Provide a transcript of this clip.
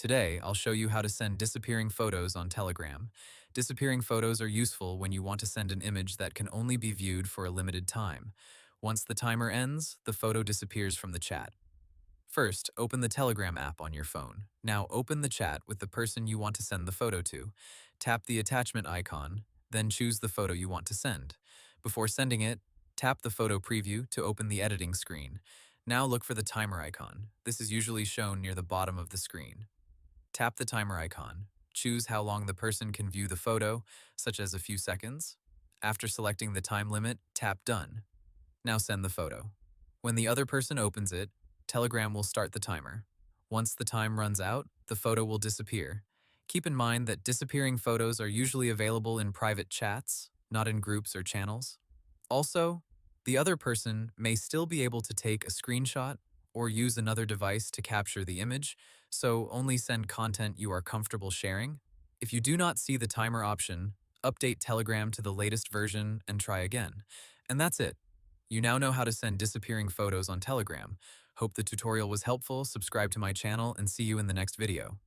Today, I'll show you how to send disappearing photos on Telegram. Disappearing photos are useful when you want to send an image that can only be viewed for a limited time. Once the timer ends, the photo disappears from the chat. First, open the Telegram app on your phone. Now open the chat with the person you want to send the photo to. Tap the attachment icon, then choose the photo you want to send. Before sending it, tap the photo preview to open the editing screen. Now look for the timer icon. This is usually shown near the bottom of the screen. Tap the timer icon. Choose how long the person can view the photo, such as a few seconds. After selecting the time limit, tap Done. Now send the photo. When the other person opens it, Telegram will start the timer. Once the time runs out, the photo will disappear. Keep in mind that disappearing photos are usually available in private chats, not in groups or channels. Also, the other person may still be able to take a screenshot or use another device to capture the image, so only send content you are comfortable sharing. If you do not see the timer option, update Telegram to the latest version and try again. And that's it. You now know how to send disappearing photos on Telegram. Hope the tutorial was helpful, subscribe to my channel, and see you in the next video.